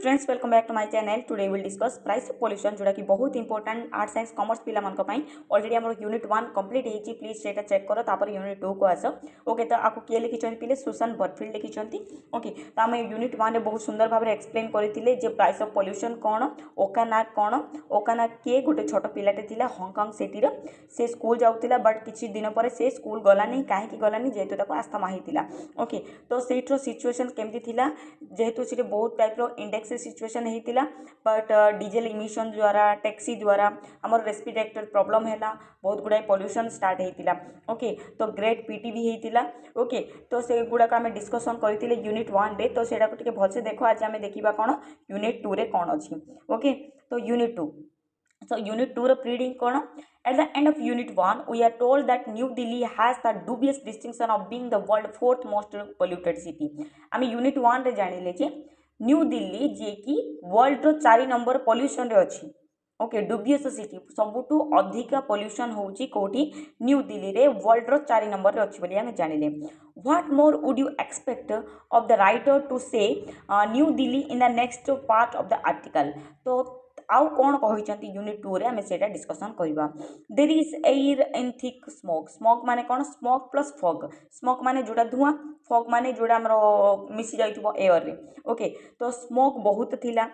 Friends welcome back to my channel. Today will discuss price of pollution जोटा कि बहुत important art science commerce पिला मान already आम यूनिट 1 कंप्लीट होती प्लीज से चेक कर तापर यूनिट 2 को आस ओके। तो आपको किए लिखिं पे सुसान बटफिल्ड लिखिं ओके। तो आम यूनिट 1 रे बहुत सुंदर भाव एक्सप्लेन करते प्राइस ऑफ पोल्यूशन कौन, ओकानाक कौन, ओकानाक किए गोटे छोट पिलाटे थिला हांगकांग सिटीर से स्कूल जाऊला बट किसी दिन पर से स्कूल गलानी कहीं गलानी जेहेतु आस्थमा होता ओके। तो सेठर सिचुएशन केमती थिला जेहेतु से बहुत टाइप इंडेक्स सिचुएशन होता बट डीजेल इमिशन द्वारा टैक्सी द्वारा आमर रेस्पिरेटर प्रॉब्लम है बहुत गुड़ाए पोल्यूशन स्टार्ट होता ओके। तो ग्रेट पीटी भी होता ओके। तो से गुड़ाक आम डिस्कसन करते यूनिट 1 रे। तो से भलसे देख आज आम देखा कौन यूनिट 2 रे कौन अच्छी ओके। तो unit 2 so unit 2 reading kona at the end of unit 1 we are told that New Delhi has the dubious distinction of being the world fourth most polluted city। आम यूनिट 1 रे जानिले जे new Delhi जे कि world रो 4 number pollution रे अछि okay. Dubious city सबुठू अधिक pollution होउची कोठी new Delhi रे world रो 4 number रे अछि बोली हम जानिले। What more would you expect of the writer to say New Delhi in the next part of the article. तो आउ कौन कहते यूनिट 2 रे आम से डिस्कसन करवा। There is air in thick smoke. Smoke माने कौन, स्मोक प्लस फॉग। स्मोक माने जोड़ा धुआं, फॉग माने जोड़ा आमर मिसी जाइथिबो एयर रे ओके। तो स्मोक बहुत थिला।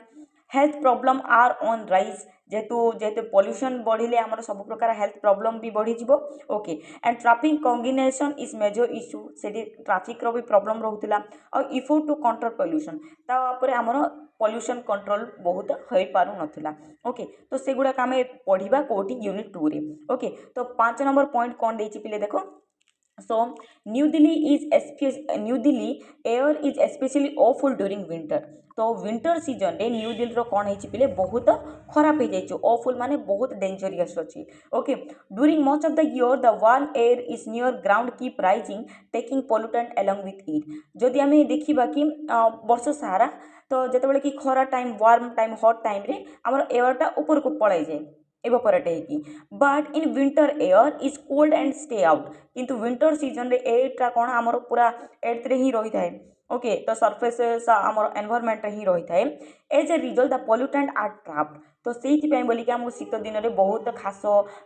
Health problem are on rise जेहेतु जेहेतु पोल्यूशन बढ़िले आमर सब प्रकार हेल्थ प्रॉब्लम भी बढ़ी जीवो okay. And traffic combination is major issue से ट्रैफिक रो भी प्रॉब्लम रहउतिला और इफोर्ट टू कंट्रोल पोल्यूशन तापर आमर पोल्यूशन कंट्रोल बहुत हो पार नथिला ओके। तो से गुडा आम पढ़ा कोटी यूनिट 2 रे ओके। तो 5 नंबर पॉइंट कौन देछि पिले देखो। So new Delhi air is especially awful during winter. तो विंटर सीजन रे न्यू दिल्ली रो कौन है पिले बहुत खराब हो जाए ऑफुल माने बहुत डेंजरियस अच्छी okay. During much of the year the warm air is near ground keep rising taking pollutant along with it. जदि आम देखा कि वर्ष सारा तो जिते कि खरा टाइम वार्म टाइम हट टाइम रे आमर एयरटा ऊपर को पड़े जाए एवोपरेट होगी but in winter air is cold and stay out. किंतु विंटर सीजन रे एयरटा कौन आमर पूरा एर्थ रे ही रही थाए ओके। तो सरफेस आमर एनवायरमेंट ही रही थाए as a result the pollutant are trapped. तो से बोलिक आमको शीत दिन में बहुत खास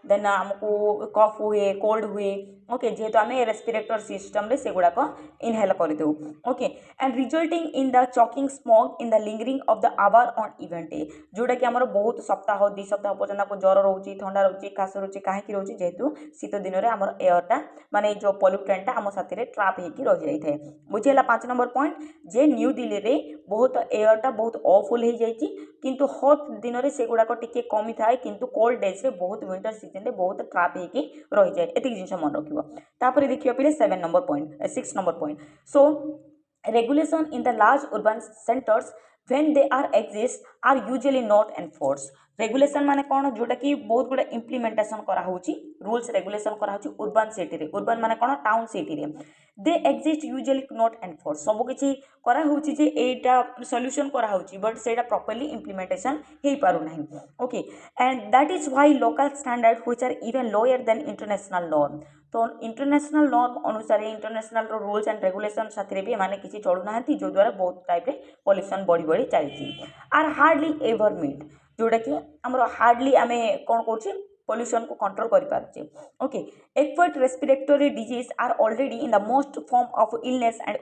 देन आमको कफ हुए कोल्ड हुए ओके जेहेतु आम रेस्पिरेटर सिस्टम रे से गुड़ाक इनहेल करदे okay. And resulting in the choking smog in the lingering of the hour on event day जोटा कि आमर बहुत सप्ताह 2 सप्ताह पर्यटन आपको ज्वर रोचे थंडा रोचे खास रोचे कहीं रोचे जेहेतु शीत दिन में आमर एयरटा माने जो पोल्यूटेंटा आम साथी ट्राप होकर रही जाए बुझीगला। 5 नंबर पॉइंट जे न्यू दिल्ली रे बहुत एयरटा बहुत ऑफुल हो जाए किंतु हट दिन में से गुड़ाक टिके कमी थाए किंतु कोल्ड डेज रे बहुत विंटर सीजन रे बहुत ट्राप होकर रही जाए एतिक जिन मन रखिबो। तापर देखियो पिले 7 number point 6 number point. So regulation in the large urban centers when they are exist are usually not enforced। Regulation माने कौन जोटा कि बहुत गुड़ा इम्प्लीमेंटेशन करा होची रूल्स रेगुलेशन करा होची urban सिटी रे। urban माने कौन टाउन सिटी रे दे एक्जिस्ट यूजुअली नॉट एनफोर्स सब किसी करा होची जे एटा सॉल्यूशन करा होची बट सेटा प्रॉपर्ली इम्प्लीमेंटेशन हे पारु नाही okay. And that is why local standard which are even lower than international norm. तो इंटरनेशनल नॉर्म अनुसार इंटरनेशनल रूल्स एंड रेगुलेशन साथी भी माने किसी चलू ना जो द्वारा बहुत टाइप रे पोल्यूशन बढ़ी बढ़ी चलती आर हार्डली एवर मीट जोटा कि आमर हार्डली आम कौन कर पोल्यूशन को कंट्रोल कर पारे okay. Acute respiratory disease are already in the most form of illness and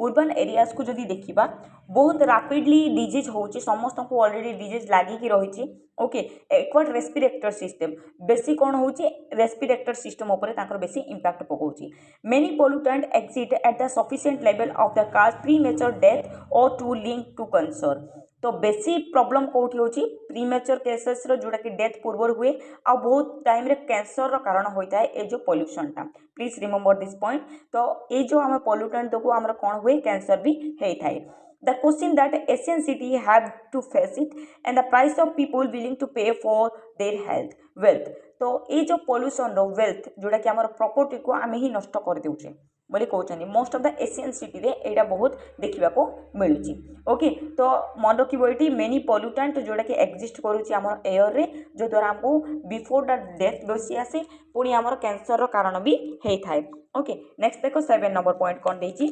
urban areas को जदि देखा बहुत रैपिडली डिजीज होची समस्त को ऑलरेडी डिजीज लागिकी रही ओके। एक्वाट रेस्पिरेटर सिस्टम बेसी कौन होची रेस्पिरेटर सिस्टम उपर ताकर बेसी इंपैक्ट पकाउची। Many pollutant exist at the sufficient level of the cause premature death और टू लिंक टू कैंसर। तो बेसी प्रॉब्लम कौटी होची प्रीमेच्योर केसेस रो जोटा कि डेथ पूर्व हुए आ बहुत टाइम रे कैंसर रो कारण होता है ए जो पोल्यूशन टा प्लीज रिमेंबर दिस पॉइंट। तो ये जो आम पोल्यूटेंट देखो आम कौन हुए कैंसर भी होता है। The question that Asian city have to face it and the price of people willing to pay for their health wealth। तो ये जो पोल्यूशन रो वेल्थ जोटा कि आम प्रॉपर्टी को आम ही नष्ट कर देउछे बोली कहते most of the Asian city रे एटा बहुत देखा मिलूँ ओके। तो मन रखिबो एटी मेनी पोल्यूटेंट जोटा कि एक्जिस्ट करूची आम एयर रे जो द्वारा हमको बिफोर द डेथ बेसी आसे पुणी आम कैंसर रो कारण भी होता है ओके। नेक्स्ट देखो 7 नंबर पॉइंट कौन देछि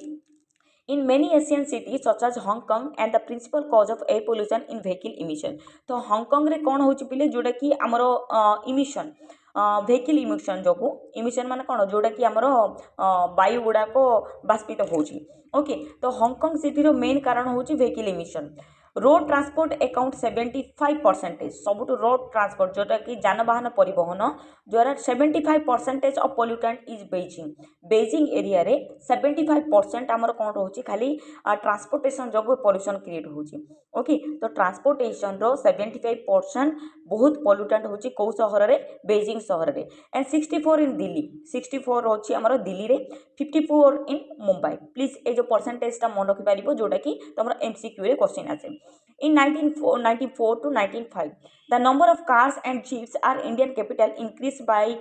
in many Asian cities such as Hong Kong and the principal cause of air pollution in vehicle emission. तो Hong Kong रे कौन होची पिले जोटा कि आमरो इमिशन vehicle emission जोगु emission माने कौन जोटा कि आमरो वायु गुड़ा को बाष्पित होची ओके तो हांगकांग सिटी रो मेन कारण होची vehicle emission road transport account 75% सबुठ रोड ट्रांसपोर्ट जोटा कि जानवाहन परिवहन द्वारा 75% of pollutant is Beijing area रे 75% आमर कौन रोचे खाली ट्रांसपोर्टेशन जो पोल्यूशन क्रिएट होची ओके तो ट्रांसपोर्टेशन रो 75% बहुत पोल्यूटेंट होची कौ सहर रे बेजिंग सहर रे एंड 64 इन दिल्ली 64 होची आमर दिल्ली रे 54 इन मुंबई प्लीज ए जो परसेंटेज टा मन रखि पारिबो जोटा कि तमरो एमसीक्यू रे क्वेश्चन आसे in 1994 to 1905 the number of cars and jeeps are Indian capital increased by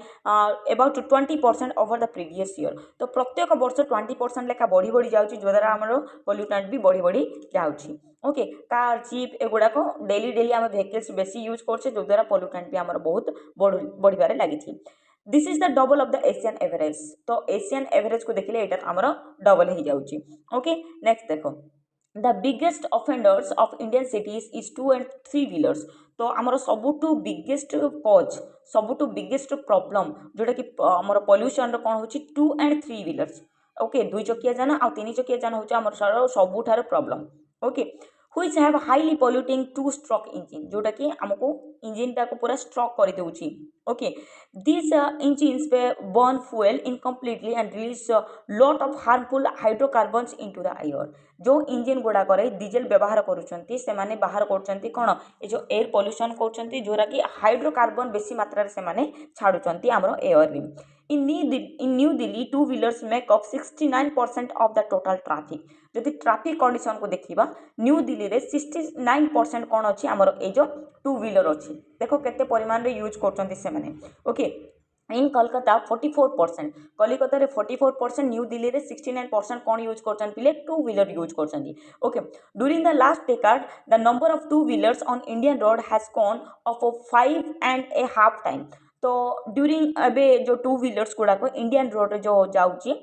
about 20% over the previous year तो प्रत्येक वर्ष 20% लेखा बढ़ी बढ़ी जाउची जो द्वारा हमरो पोल्यूटेंट भी बढ़ी बढ़ी जाउची ओके कार जीप एगुड़ाक डेली डेली आम भेहिकल्स बेसी यूज करछे जो द्वारा पोल्यूटेंट भी हमर बहुत बढ़िबारे लागिछि this is the double of the Asian average तो एशियन एवरेज को देखिले एटा हमर डबल हो जाउची ओके नेक्स्ट देखो the biggest offenders of Indian cities is 2 and 3 wheelers तो आमर सबुठु बिगेस्ट कज सबुठु बिगेस्ट प्रॉब्लम जोटा कि आमर पोल्यूशन कौन हो 2 and 3 wheelers ओके 2 चकिया जान आ 3 चकिया जान हो आमर सबुठार problem okay which have highly polluting two stroke engine जोटा कि हमको इंजिन टाको पूरा स्ट्रोक कर देउची okay these engines burn fuel incompletely and release a lot of harmful hydrocarbons into the air जो इंजिन गुड़ा करे डीजल व्यवहार करूछंती से माने बाहर करछंती कोन ए जो एयर पोल्यूशन करछंती जोरा कि हाइड्रोकार्बन बेसी मात्रा रे से माने छाडुछंती हमरो एयर रे in New Delhi two wheelers make up 69% of the total traffic जदि ट्रैफिक कंडीशन को देखिबा न्यू दिल्ली रे 69% कोन अछि हमरो ए जो टू व्हीलर अछि देखो केते परिमाण रे यूज करछंती से माने ओके इन कोलकाता 44% कलिकता रे 44% न्यू दिल्ली रे 69% कौन यूज करछन पिले टू व्हीलर यूज करछन okay during the last decade the number of two wheelers on Indian road has gone of 5.5 time तो ड्यूरिंग अबे जो टू व्हीलर्स गुड़ा को इंडियन रोड जो जाउची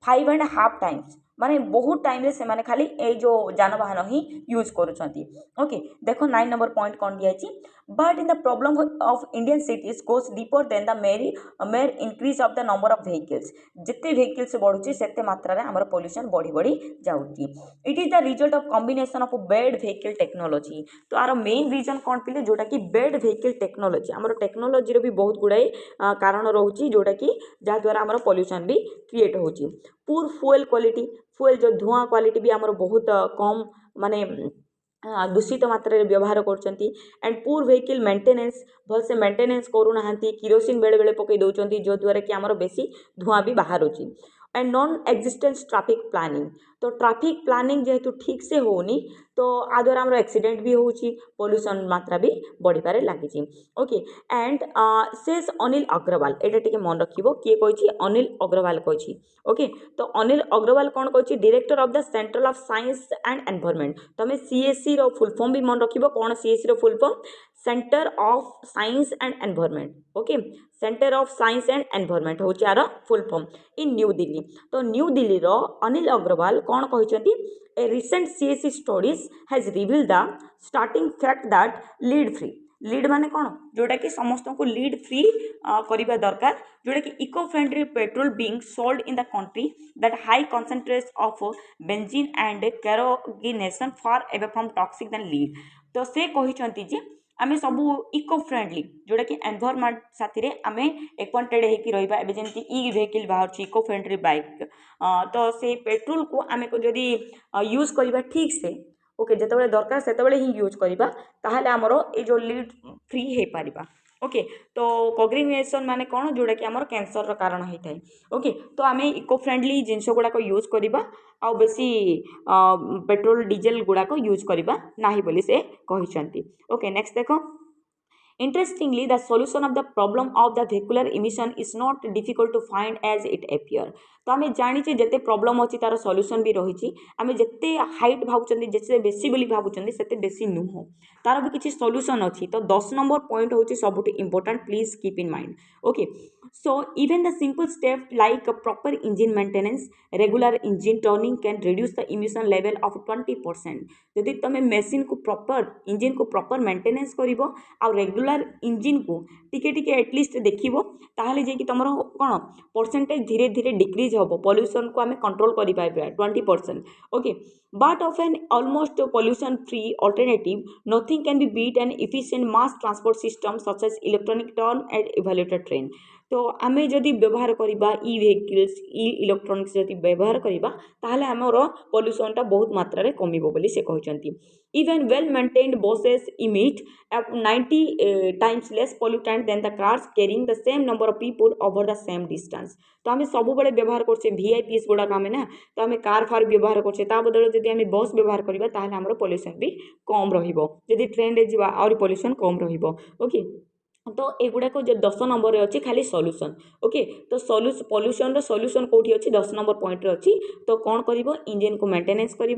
5.5 टाइम्स माने बहुत टाइम रे से माने खाली ए जो जानवाहन ही यूज करूछंती ओके देखो 9 नंबर पॉइंट कोन दिया छी but in the problem of Indian cities goes deeper than the major increase of the number of vehicles जिते व्हीकल्स बढ़ुची सेते मात्रा रे हमर पोल्यूशन बढ़ी बढ़ी जाउची it is the result of combination of bad vehicle technology तो आरो मेन रीजन कोन पिले जोटा कि बेड व्हीकल टेक्नोलॉजी हमर टेक्नोलॉजी रे भी बहुत गुडाई कारण रहउची जोटा कि जा द्वारा हमर पोल्यूशन भी क्रिएट होची पूर फ्यूल क्वालिटी फ्यूल जो धुआं क्वालिटी भी हमर बहुत कम माने दूषित मात्रा व्यवहार करछंती एंड पूर व्हीकल मेंटेनेंस भल से मेंटेनेंस करू नाहंती किरोसिन बेले बेले पकई दउचंती जो द्वारा कि हमर बेसी धुआं भी बाहर होची and non existence traffic planning तो ट्रैफिक प्लानिंग जेहेतु ठीक से होनी तो आ द्वारा हमर एक्सीडेंट भी होची पोल्यूशन मात्रा भी बढ़ी पारे लागिची okay and says Anil Agarwal एटा टिके मन रखिबो के कहिची अनिल अग्रवाल कहिची ओके तो अनिल अग्रवाल कोन कहिची director of the central of science and environment तमे सीएससी रो फुल फॉर्म भी मन रखिबो कोन सीएससी रो full form centre of science and environment okay centre of science and environment हो यार full form in New Delhi तो न्यू दिल्ली रो अनिल अग्रवाल कौन कहते ए recent CSC studies has reveal the starting fact that lead free lead माने कौन जोटा कि समस्त को लीड फ्री करबा दरकार जोटा कि eco friendly petrol being sold in the country that high concentration of benzene and carcinogens far away from toxic than lead तो से कहिसंती जे आमे सबू इको फ्रेंडली जोटा कि एनवायरनमेंट साथी रे आमे एक्वांटेड हेकी रहिबा एबे जेंति ई व्हीकल बाहर छी इको फ्रेंडली बाइक तो से पेट्रोल को आमे को जदी यूज करबा ठीक से ओके जेतेबेले दरकार सेतेबेले ही यूज करबा ताहाले हमरो ए जो लीड फ्री हे पारिबा ओके तो कोग्रीनेशन माने कौन जोड़ा कि आमर कैंसर रो कारण होता है ओके तो आम इको फ्रेंडली जिनस गुड़ाक यूज करवा आ बेसी पेट्रोल डीजेल गुड़ाक यूज करवा नाही बोली से कहते ओके नेक्स्ट देखो Interestingly, the solution of the problem of the vehicular emission is not difficult to find as it appears. तो आम जाचे जिते प्रोब्लेम अच्छी तार सल्यूशन भी रही आम जिते हाइट भावुं जिते बेसी बोली भावुं से बेसी नुह तार भी किसी सल्यूशन अच्छी तो 10 नंबर पॉइंट हूँ सब important please keep in mind okay so even the simple step like proper engine maintenance regular engine turning can reduce the emission level of 20% जदि तुम मेसीन को प्रॉपर इंजिन को प्रॉपर मेंटेनेंस करिवो आ regular engine को टिके टिके at least देखिवो ताहले जे कि तुमरो कोन percentage धीरे धीरे डिक्रीज होबो पॉल्यूशन को हमें कंट्रोल करि पाइबा 20% okay but of an almost pollution free alternative nothing can be beat an efficient mass transport system such as electronic turn and evaluated train तो आम जदि व्यवहार करवा इ व्हीकल्स इ इलेक्ट्रोनिक्स जदि व्यवहार करवा ताहले हमर पॉल्यूशनटा बहुत मात्रा रे कमिबो बोली से कहउचंती even well maintained buses emit 90 times less pollutant than the cars carrying the same number of people over the same distance तो आम सब बेले व्यवहार करछे वीआईपीएस गुड़ाक आम ना तो आम कार फार व्यवहार करछे ता बदल जदि आम बस व्यवहार करवा ताहले हमर पॉल्यूशन भी कम रहिबो जदि ट्रेन रे जीवा और पॉल्यूशन कम रहिबो ओके तो एगुड़ाक जो 10 नंबर अच्छी खाली सल्यूशन ओके तो पॉल्यूशन सल्यूशन कौटी अच्छी 10 नंबर पॉइंट अच्छी तो कौन कर इंजिन को मेंटेनेंस कर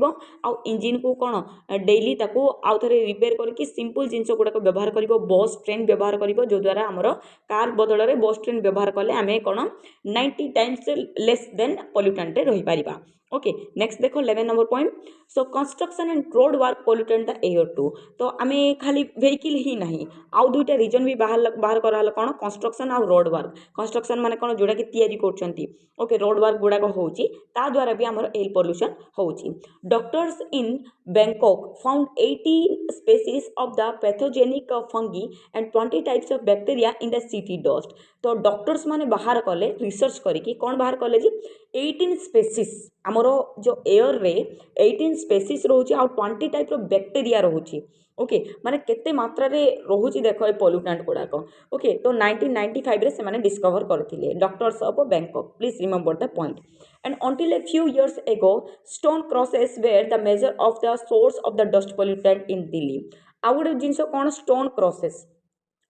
इंजिन को कौन डेली ताको आउ थे रिपेयर करके सिंपल जिनस गुड़ाक व्यवहार कर बस ट्रेन व्यवहार कर जो द्वारा आमर कार बदल में बस ट्रेन व्यवहार कले आम कौन 90 टाइम्स लेस देन पॉल्यूटेंट रही पारिबा ओके नेक्स्ट देखो 11 number point so construction and road work pollutant the air too तो आम खाली व्हीकल ही नहीं आउ दुईटा रीजन भी बाहर कराला कौन कंस्ट्रक्शन आउ रोड वर्क कंस्ट्रक्शन माने कौन जोड़ा कि तैयारी करछंती ओके रोड वर्क गुड़ाक होउची ता द्वारा भी हमर एयर पोल्यूशन होउची doctors in Bangkok found 80 species of the pathogenic fungi and 20 types of bacteria in the city dust तो डॉक्टर्स माने बाहर कले रिसर्च करिकी कौन बाहर कले जी 18 स्पीसीज आमर जो एयर रे 18 स्पीसीज रोची आ 20 टाइप ऑफ बैक्टीरिया रोची ओके माने केते मात्रा रे रोची देखो ए पोल्यूटेंट गुड़ाक ओके तो 1995 रे से माने डिस्कवर करथिले doctors of Bangkok please remember the point and until a few years ago stone crosses were the measure of the source of the dust pollutant in Delhi आ गोटे जिनस कौन स्टोन क्रॉसेस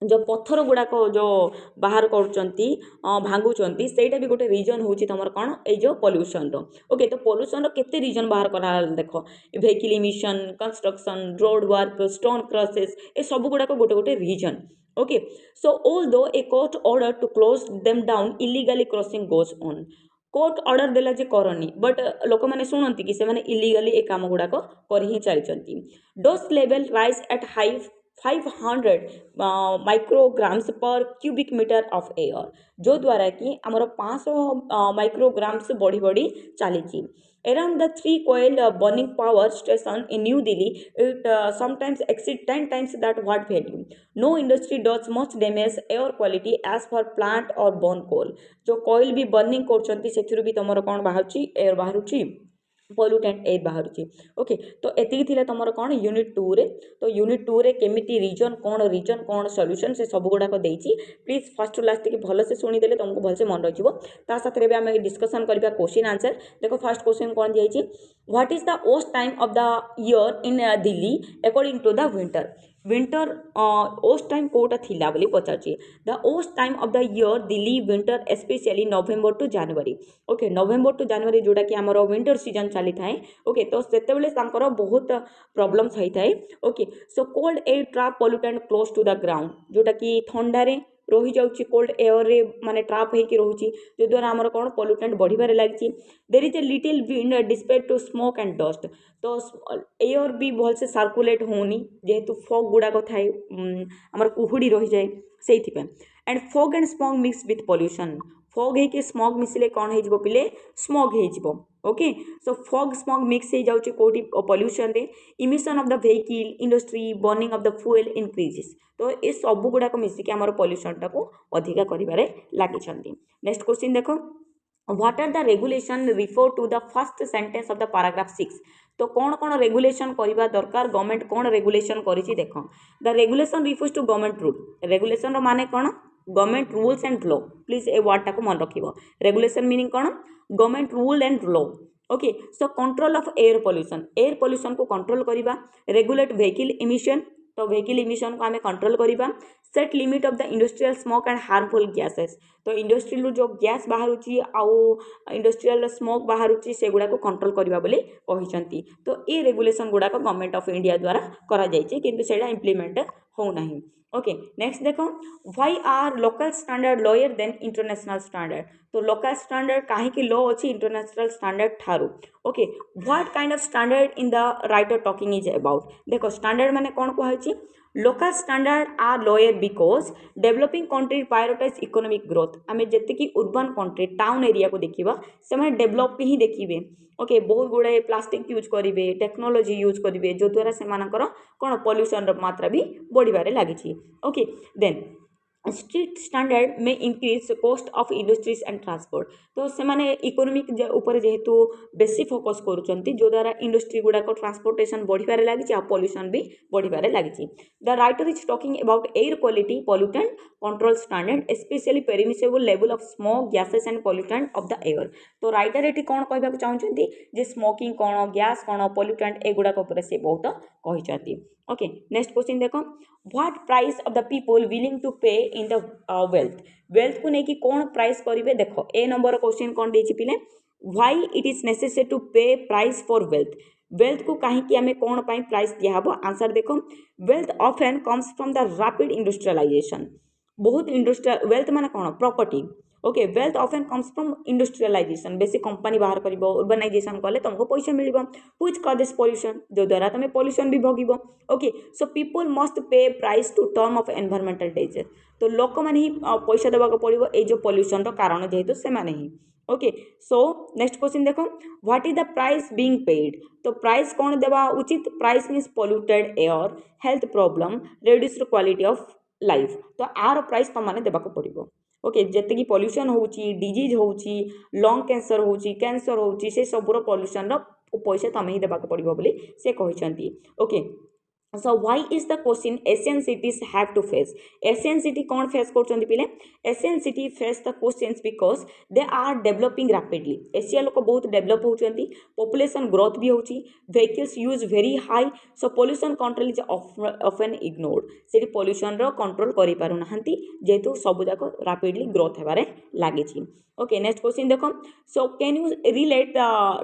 जो पत्थर गुड़ाक जो बाहर भांगुंट से भी गोटे रिजन हूँ तुम कौन ये पॉल्यूशन ओके तो पॉल्यूशन केते रिजन बाहर करा देख vehicle emission construction road work stone crosses ये सब गुड़ाक गोटे गोटे reason okay so although a court order to close them down illegally crossing goes on court order देला जे करनी बट लोक मैंने शुणती कि से इलीगली ए काम गुड़ाक कर ही चलती dose level rise at high 500 micrograms पर क्यूबिक मीटर ऑफ एयर जो द्वारा कि आमर 500 माइक्रोग्राम्स बढ़ी बढ़ी चली around the 3 coil burning power station in New Delhi it sometimes exceed 10 times that what value no industry does much damage air quality as per plant or burn coal जो coil भी burning करछंती सेथिरु भी तमरो कोन बाहरची air बाहरुची pollutant air बाहर okay तो एतिक थिला तमर कौन unit 2 रे तो यूनिट 2 रे केमिटी रीजन कौन सॉल्यूशन से सब गुड़ाक देछि प्लीज फर्स्ट टू लास्ट के भल से शुणी देले तुमको भल से मन रखिबो ता साथ रे भी हम डिस्कशन करबा क्वेश्चन आंसर देखो फर्स्ट क्वेश्चन कौन जाइछि what is the worst time of the year in Delhi according to the winter worst time कोटा थिला बोली पचारछि the worst time of the year Delhi winter specially November to January okay November to January जोड़ा कि आमर winter season चली थाए okay तो सेतेबेले तांकर बहुत प्रॉब्लम्स होई थाए okay so cold air trap pollutant close to the ground जोटा कि ठंडारे रही जाउची कोल्ड एयर रे माने ट्रैप होई कि रहउची जो द्वारा हमर कोन पोल्यूटेंट बढ़िबारे लागिची there is a little wind disperse to smoke and dust तो एयर भी भल से सर्कुलेट होनी जेहेतु फॉग गुड़ाक थाए हमर कुहुड़ी रही जाए सेइथि पे and fog and smog mix with pollution fog है कि स्मॉग मिसले कौन हो पिले स्मॉग हो okay so fog smog mix हो जाउची कोठी पोल्यूशन रे emission of the vehicle industry burning of the fuel increases तो ये सब गुड़ाक मिसिकी आमर पोल्यूशन टाको अधिका करिबारे लागिछंती नेक्स्ट क्वेश्चन देखो what are the regulation refer to the first sentence of the paragraph 6 तो कौन रेगुलेशन करबा दरकार गवर्नमेंट कौन रेगुलेशन करिछि देखो the regulation refers to government rule regulation रो माने कौन government rules and law please a word टाको मन रखिबो रेगुलेशन मीनिंग कौन government rule and law okay so control of air pollution को कंट्रोल करबा रेगुलेट व्हीकल इमिशन तो व्हीकल इमिशन को आम कंट्रोल करवा। Set limit of the industrial smoke and harmful gases, तो इंडस्ट्री जो गैस बाहर आउ इंडस्ट्रियल स्मोक बाहर से गुड़ा कंट्रोल करवा बोली कहते। तो ये रेगुलेशन गुड़ाक गवर्नमेंट ऑफ इंडिया द्वारा करा जायछि, किंतु सेटा इम्प्लीमेंट होना। ओके नेक्स्ट देख, why are local standard lower than international standard, तो लोकल स्टैंडर्ड कहीं लो अच्छी इंटरनेशनल स्टैंडर्ड ठारू। Okay what kind of standard in the writer talking is about, देखो स्टैंडर्ड माने कौन कहुछि, local standard are lower because developing country prioritise economic growth, आम जी उर्बन कंट्री टाउन एरिया को देखा से डेवलप ही देखिए। ओके बहुत गुड़ाए प्लास्टिक यूज करेंगे, टेक्नोलोजी यूज करेंगे, जो द्वारा से कौन पॉल्यूशन मात्रा भी बढ़िबारे लगी। ओके देन स्ट्रीट स्टैंडर्ड में increase cost of industries and transport, तो से माने इकोनॉमिक ऊपर जेहेतु बेसी फोकस करुँच जो द्वारा इंडस्ट्री गुड़ाक ट्रांसपोर्टेशन बढ़िबारे लगी आ पॉल्यूशन भी बढ़िबारे लगी। The writer is talking about air quality pollutant control standard specially permissible level of smoke gases and pollutant of the air, तो राइटर ये कौन कहना चाहते जे स्मोकिंग कौन गैस कौन पॉल्यूटेंट एगुड़ाक से बहुत कहते। ओके नेक्स्ट क्वेश्चन देख, what price of the people willing to pay in the wealth को लेकिन कौन प्राइस करेंगे, देख ए नंबर क्वेश्चन कौन देछि पिले, why it is necessary to pay price for wealth को कहीं आम कौन प्राइस दिहब, आंसर देख, wealth often comes from the rapid industrialisation, बहुत इंडस्ट्रियल वेल्थ माने कौन property. Okay wealth often comes from industrialisation, बेसी कंपनी बाहर कर उर्बानाइजेशन कले तुमको पैसा मिल व्हिच कॉजेस पॉल्यूशन, जो द्वारा तुम पॉल्यूशन भी भोग। Okay so people must pay price to term of environmental danger, तो लोक मैंने ही पैसा देवाक पड़ो ये जो पॉल्यूशन कारण जेहेतु से माने ही। ओके सो नेक्स्ट क्वेश्चन देखो, what is the price being paid, तो प्राइस कौन देवा उचित, price means polluted air health problem reduced quality of life, तो आर प्राइस तुम मैंने देवाक पड़ो। ओके जितकी पॉल्यूशन होची डिजीज होची लंग कैंसर होची कैंसर होची से सबूर पॉल्यूशन पैसा तुम ही देवाक पड़ो बोली से कहते। Okay so why is the question Asian cities have to face, Asian city कौन फेस कर पिले, Asian city face the questions because they are developing rapidly, Asia लोक बहुत डेवलप होती पॉपुलेशन ग्रोथ भी होची vehicles use very high, so pollution control is often ignored, से pollution control कर पारना जेहेतु सबूक रैपिडली ग्रोथ होबार लगी। ओके नेक्स्ट क्वेश्चन देख, so can you relate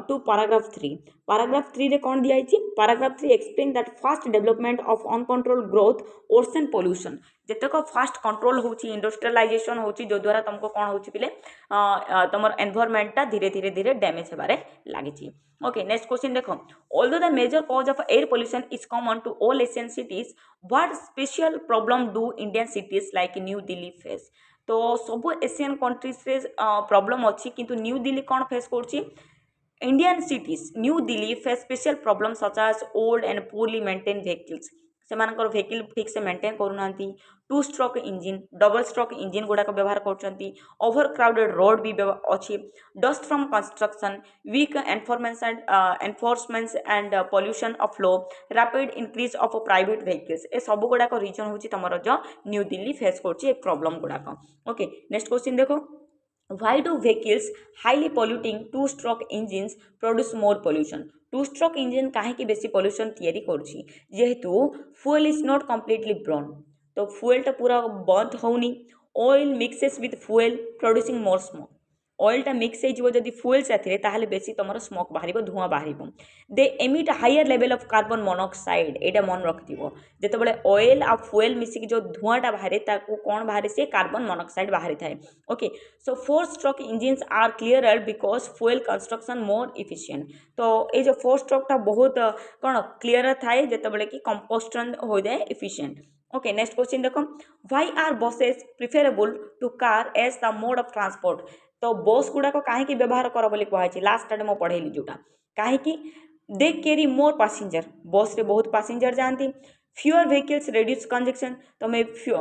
to paragraph 3, paragraph 3 रे कौन दिया paragraph 3 explain that fast development of uncontrol growth ocean pollution, जितक फास्ट कंट्रोल होची इंडस्ट्रियलाइजेशन होची जो द्वारा तुमको कौन होची पिले तुम एनवायरमेंटा धीरे धीरे धीरे डैमेज होबार लगी। ओके नेक्स्ट क्वेश्चन देखो, although the major cause of air pollution is common to all Asian cities, what special problem do Indian cities like New Delhi face, तो सब एशियन कंट्रीज से प्रॉब्लम अच्छी किंतु न्यू दिल्ली कौन फेस कर, Indian cities New Delhi face special problem such as old and poorly maintain vehicles, से vehicle ठीक से मेंटेन करूना, two stroke engine double stroke engine गुड़ाक व्यवहार कर, ओवर क्राउडेड रोड भी अच्छी, dust from construction weak enforcement and pollution of low, rapid increase of private vehicles, ए सब गुड़ाक रीजन हूँ तुम जो न्यू दिल्ली फेस कर प्रॉब्लम गुड़ाक। ओके नेक्स्ट क्वेश्चन देखो, why do vehicles highly polluting two stroke engines produce more pollution, two stroke engine कहीं बेसी पॉल्यूशन तैयारी करुँची जेहेतु fuel is not completely burn, तो फ्यूएलटा पूरा बंद होनी, oil mixes with fuel producing more smoke, ऑयलटा मिक्स हो जदि फ्यूएल साथी ताहले बेसी तुम स्मोक बाहर धुआं बाहर, they emit higher level of carbon monoxide, एटा मन रखिथ जिते ऑयल आ फ्यूएल मिसिक जो धुआंटा बाहर कौन बाहर से कार्बन मोनोक्साइड बाहरी थाए। Okay so four stroke engines are clearer because fuel construction more efficient, तो ये जो फोर स्ट्रोकटा बहुत कौन क्लीयर थाए जिते कि कंपोस्टन हो जाए इफिशिएंट। ओके नेक्स्ट क्वेश्चन देखो, why are buses preferable to car as the mode of transport, तो बस गुड़ाक कहीं व्यवहार कर बोली कहुई लास्ट टाइम मुझे पढ़ेली जोटा कहीं दे कैरी मोर पैसेंजर, बस रे बहुत पैसेंजर जाती, फ्यूअर व्हीकल्स रिड्यूस कंजक्शन, तो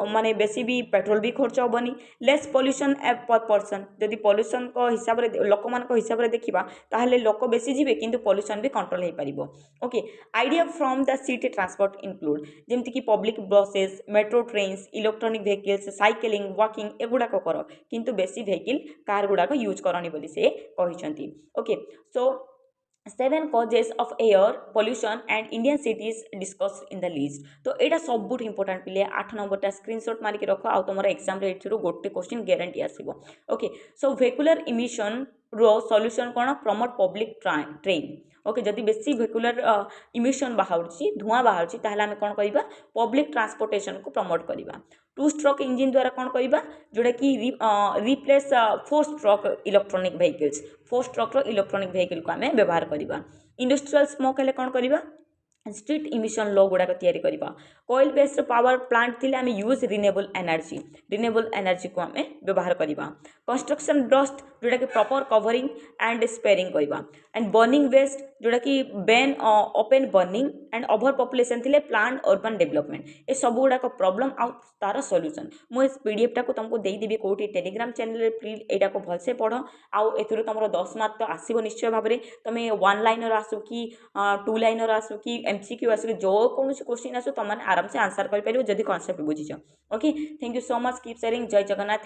माने बेसी भी पेट्रोल भी खर्च हेनी, लेस पॉल्यूशन पर पर्सन, जदि पॉल्यूशन को हिसाब से लोक मान हिसाब से देखा ताहले लोक बेसी जीवे किंतु पॉल्यूशन भी कंट्रोल हो पारिबो। Okay idea from the city transport include जेमती कि public buses metro trains electronic vehicles cycling walking एगुड़ाक कर किंतु बेसी व्हीकल कार गुड़ाक यूज करनी बोली से कहते। Okay so 7 causes of air pollution and Indian cities discussed in the list. तो एटा सबुठ इंपोर्टेंट पिले 8 नंबरटा स्क्रीनशॉट मारिक रख आउ तुम एग्जाम गोटे क्वेश्चन ग्यारंटी आसो. ओके सो वेहिकुलर इमिशन रो सॉल्यूशन कौन प्रमोट पब्लिक ट्रेन. ओके जदि बेसी वेहिकुलर इमिशन बाहर धुआं बाहर ताहले आम कौन करवा पब्लिक ट्रांसपोर्टेशन को प्रमोट करवा. 2 स्ट्रोक इंजिन द्वारा कौन करवा जोटा कि replace 4 stroke electronic vehicles 4 stroke electronic vehicle को आम व्यवहार करवा. इंडस्ट्रियल स्मोक हेल्ले कौन करवा स्ट्रीट इमिशन लो गुड़ाक तैयारी करवा. कोइल बेस्ड पावर प्लांट थिले आम यूज रिन्यूएबल एनर्जी को आम व्यवहार करवा. कंस्ट्रक्शन डस्ट जोटा कि प्रॉपर कवरिंग एंड स्पेयरिंग करवा. एंड बर्निंग वेस्ट जोटा कि Ben open burning and over population थिले प्लांट अर्बन डेवलपमेंट ए सब गुड़ाक प्रॉब्लम आउ तार सॉल्यूशन मुझे पीडीएफ टाक तुमको देदेवि कौटी टेलीग्राम चैनल प्लीज एटा को भलसे पढ़ आउ एथुरु तुम 10 मार्क तो आसो निश्चय भाव में तुम 1 लाइनर आसू कि 2 लाइनर आसू कि एमसीक्यू आसू जो कौन क्वेश्चन आसो तुम आराम से आंसर कर पार जदि कॉन्सेप्ट बुझीच. Okay thank you so much keep sharing. जय जगन्नाथ.